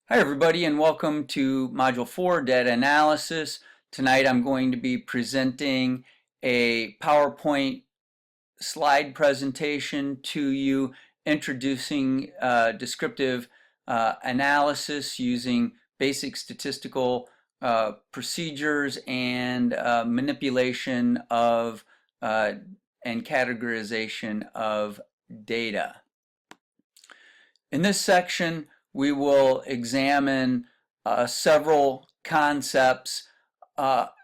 Hi everybody, and welcome to Module 4, Data Analysis. Tonight I'm going to be presenting a PowerPoint slide presentation to you introducing descriptive analysis using basic statistical procedures and manipulation of and categorization of data. In this section, we will examine several concepts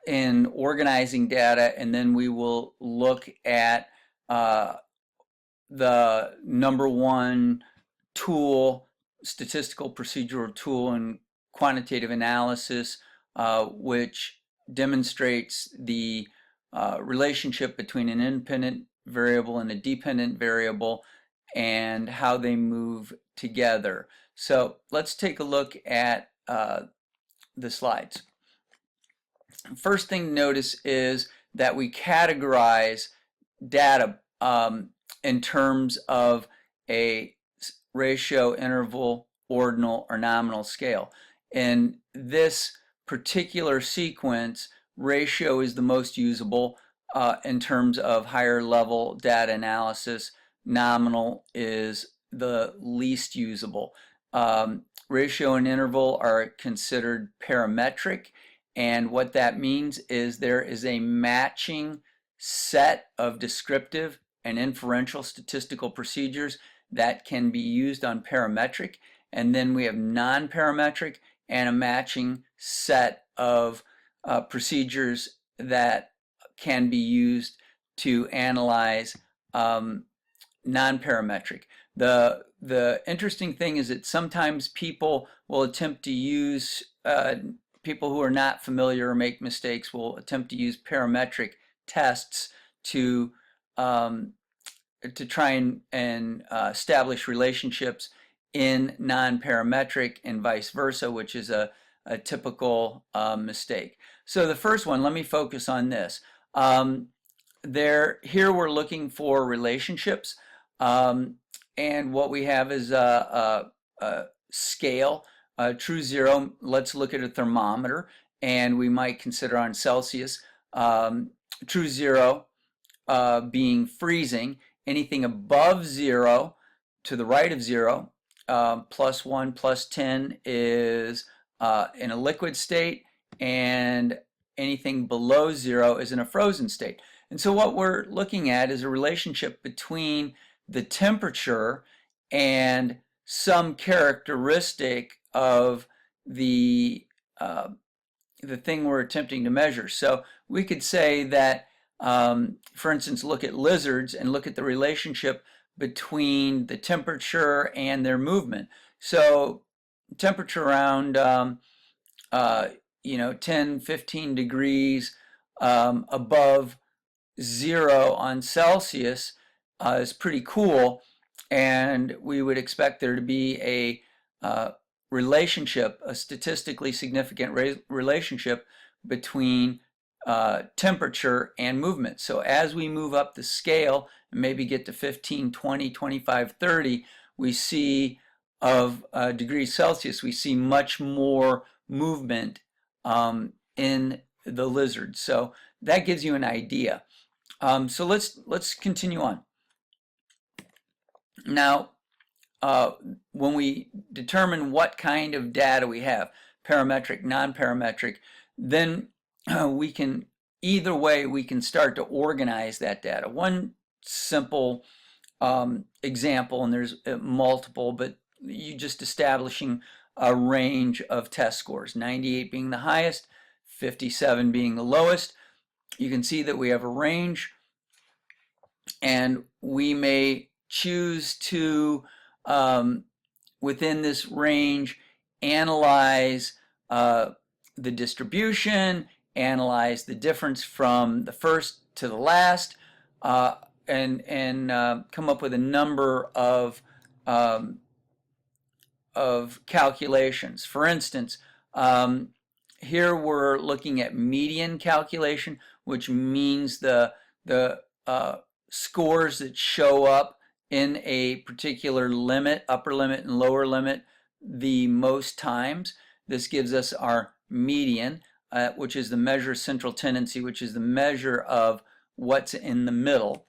in organizing data, and then we will look at the number one tool, statistical procedural tool in quantitative analysis, which demonstrates the relationship between an independent variable and a dependent variable and how they move together. So let's take a look at the slides. First thing to notice is that we categorize data in terms of a ratio, interval, ordinal, or nominal scale. In this particular sequence, ratio is the most usable in terms of higher level data analysis. Nominal is the least usable. Ratio and interval are considered parametric, and what that means is there is a matching set of descriptive and inferential statistical procedures that can be used on parametric, and then we have non-parametric and a matching set of procedures that can be used to analyze non-parametric. The interesting thing is that sometimes people will attempt to use, people who are not familiar or make mistakes will attempt to use parametric tests to try and establish relationships in non-parametric and vice versa, which is a typical mistake. So the first one, let me focus on this. Here we're looking for relationships, and what we have is a scale, true zero. Let's look at a thermometer, and we might consider on Celsius. True zero being freezing. Anything above zero, to the right of zero, plus 1, plus 10 is in a liquid state, and anything below zero is in a frozen state. And so what we're looking at is a relationship between the temperature and some characteristic of the thing we're attempting to measure. So we could say that, for instance, look at lizards and look at the relationship between the temperature and their movement. So temperature around 10, 15 degrees above zero on Celsius is pretty cool, and we would expect there to be a relationship, a statistically significant relationship between temperature and movement. So as we move up the scale and maybe get to 15, 20, 25, 30, we see of degrees Celsius, we see much more movement in the lizard. So that gives you an idea. So let's continue on. Now, when we determine what kind of data we have, parametric, non-parametric, then we can, either way, we can start to organize that data. One simple example, and there's multiple, but you just establishing a range of test scores, 98 being the highest, 57 being the lowest. You can see that we have a range, and we may choose to, within this range, analyze the distribution, analyze the difference from the first to the last, and come up with a number of calculations. For instance, here we're looking at median calculation, which means the scores that show up in a particular limit, upper limit and lower limit, the most times. This gives us our median, which is the measure of central tendency, which is the measure of what's in the middle.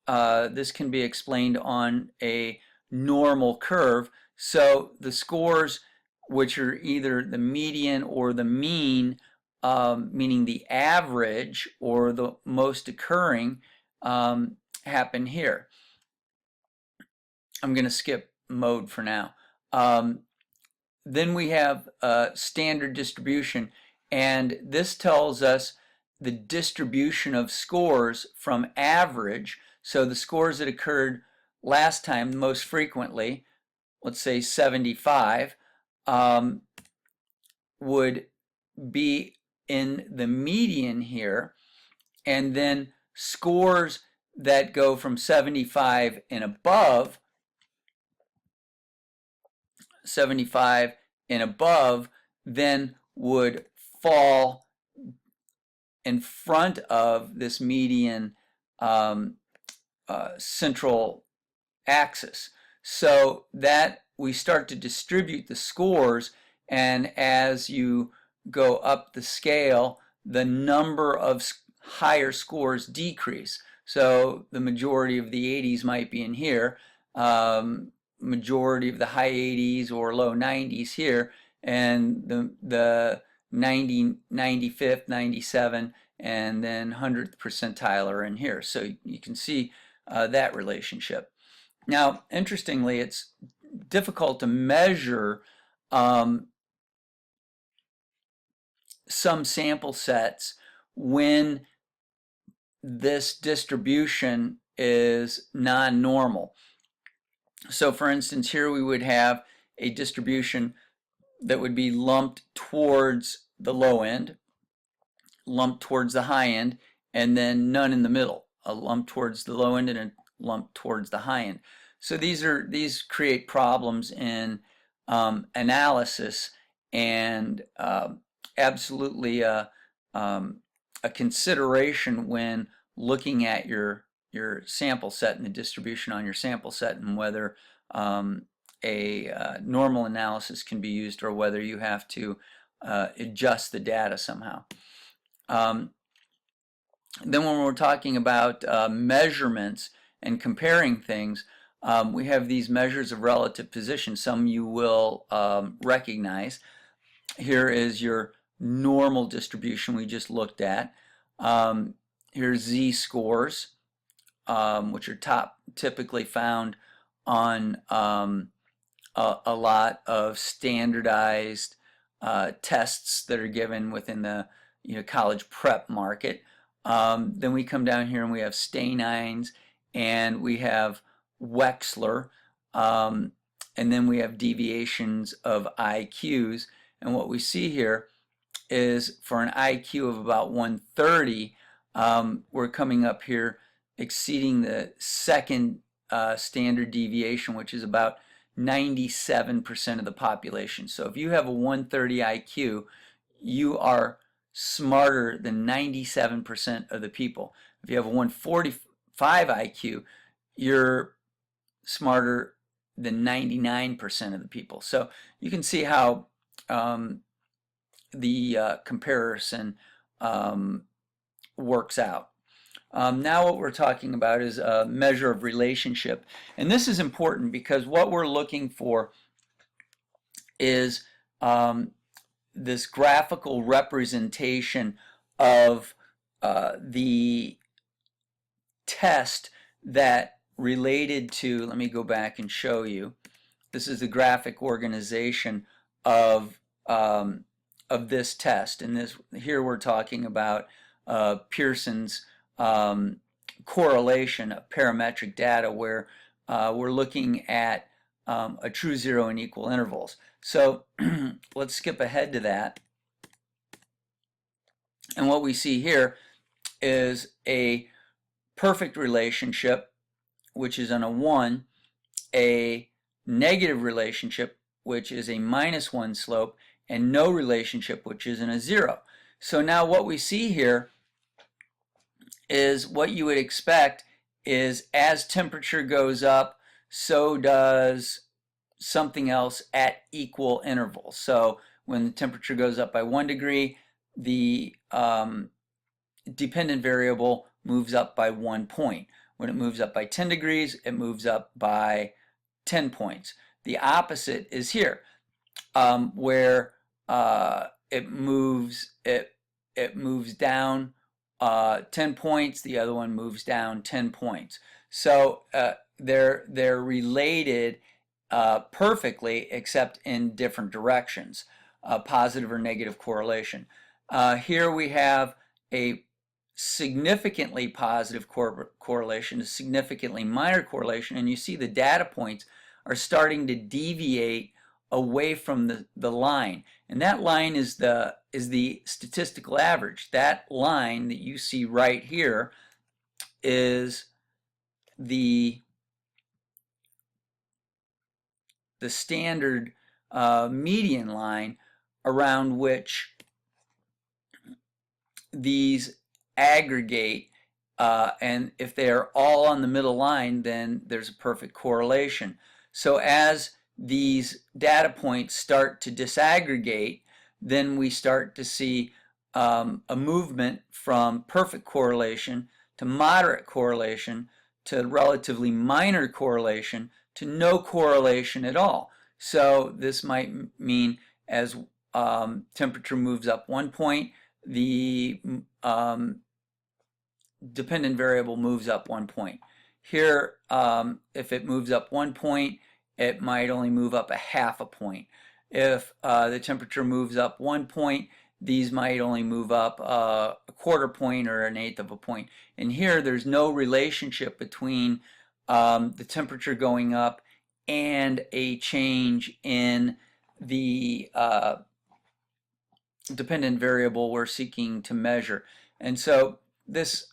This can be explained on a normal curve. So the scores, which are either the median or the mean, meaning the average or the most occurring, happen here. I'm going to skip mode for now. Then we have standard distribution, and this tells us the distribution of scores from average. So the scores that occurred last time most frequently, let's say 75, would be in the median here, and then scores that go from 75 and above, 75 and above, then would fall in front of this median central axis, so that we start to distribute the scores, and as you go up the scale, the number of higher scores decrease. So the majority of the 80s might be in here, majority of the high 80s or low 90s here, and the 90, 95th, 97, and then 100th percentile are in here. So you can see that relationship. Now, interestingly, it's difficult to measure some sample sets when this distribution is non-normal. So for instance, here we would have a distribution that would be lumped towards the low end, lumped towards the high end, and then none in the middle, a lump towards the low end and a lump towards the high end. So these create problems in analysis, and absolutely a consideration when looking at your sample set and the distribution on your sample set, and whether a normal analysis can be used or whether you have to adjust the data somehow. Then when we're talking about measurements and comparing things, we have these measures of relative position. Some you will recognize. Here is your normal distribution we just looked at. Here's z-scores, which are typically found on a lot of standardized tests that are given within the college prep market. Then we come down here and we have Stanines, and we have Wechsler, and then we have deviations of IQs. And what we see here is for an IQ of about 130, we're coming up here exceeding the second standard deviation, which is about 97% of the population. So if you have a 130 IQ, you are smarter than 97% of the people. If you have a 145 IQ, you're smarter than 99% of the people. So you can see how the comparison works out. Now what we're talking about is a measure of relationship. And this is important because what we're looking for is this graphical representation of the test that related to, let me go back and show you. This is the graphic organization of this test. And here we're talking about Pearson's correlation of parametric data, where we're looking at a true zero and equal intervals. So let's skip ahead to that. And what we see here is a perfect relationship, which is on a 1, a negative relationship, which is a -1 slope, and no relationship, which is in a 0. So now what we see here is what you would expect is as temperature goes up, so does something else at equal intervals. So when the temperature goes up by 1 degree, the dependent variable moves up by 1 point. When it moves up by 10 degrees, it moves up by 10 points. The opposite is here, where it moves down 10 points. The other one moves down 10 points. So they're related perfectly, except in different directions, positive or negative correlation. Here we have a significantly positive correlation, a significantly minor correlation, and you see the data points are starting to deviate away from the line, and that line is the statistical average. That line that you see right here is the standard median line around which these aggregate, and if they are all on the middle line, then there's a perfect correlation. So as these data points start to disaggregate, then we start to see a movement from perfect correlation to moderate correlation to relatively minor correlation to no correlation at all. So this might mean as temperature moves up 1 point, the dependent variable moves up 1 point. Here, if it moves up 1 point, it might only move up a half a point. If the temperature moves up 1 point, these might only move up a quarter point or an eighth of a point. And here, there's no relationship between the temperature going up and a change in the dependent variable we're seeking to measure. And so this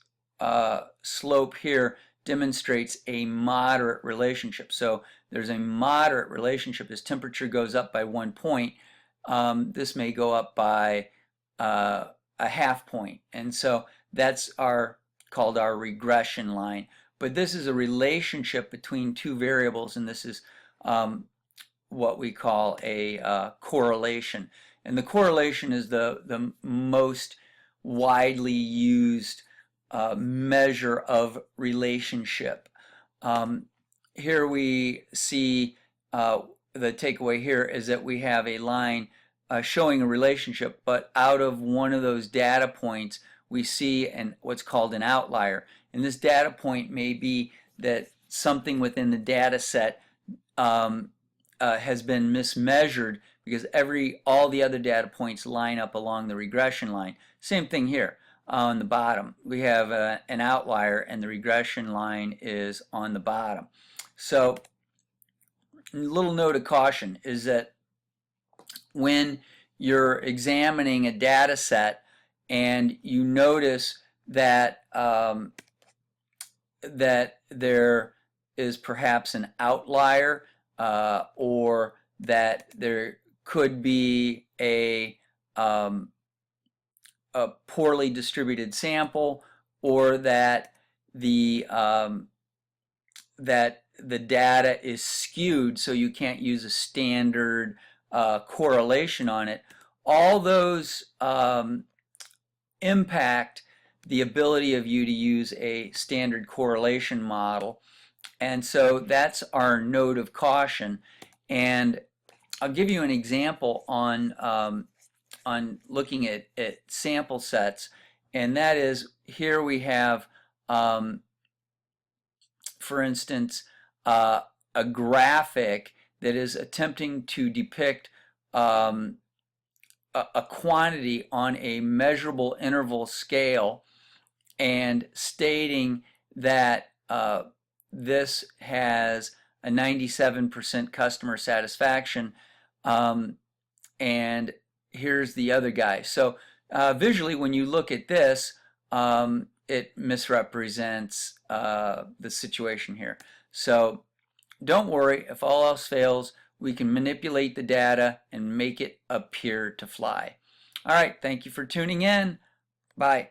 slope here demonstrates a moderate relationship. So there's a moderate relationship. As temperature goes up by 1 point, this may go up by a half point. And so that's called our regression line. But this is a relationship between two variables, and this is what we call a correlation. And the correlation is the most widely used measure of relationship. Here we see the takeaway here is that we have a line showing a relationship, but out of one of those data points we see what's called an outlier. And this data point may be that something within the data set has been mismeasured because all the other data points line up along the regression line. Same thing here. On the bottom, we have an outlier, and the regression line is on the bottom. So a little note of caution is that when you're examining a data set and you notice that that there is perhaps an outlier, or that there could be a poorly distributed sample, or that the data is skewed so you can't use a standard correlation on it. All those impact the ability of you to use a standard correlation model, and so that's our note of caution. And I'll give you an example on looking at sample sets, and that is here we have, for instance, a graphic that is attempting to depict a quantity on a measurable interval scale and stating that this has a 97% customer satisfaction, and here's the other guy. So visually, when you look at this, it misrepresents the situation here. So don't worry, if all else fails, we can manipulate the data and make it appear to fly. All right, thank you for tuning in. Bye.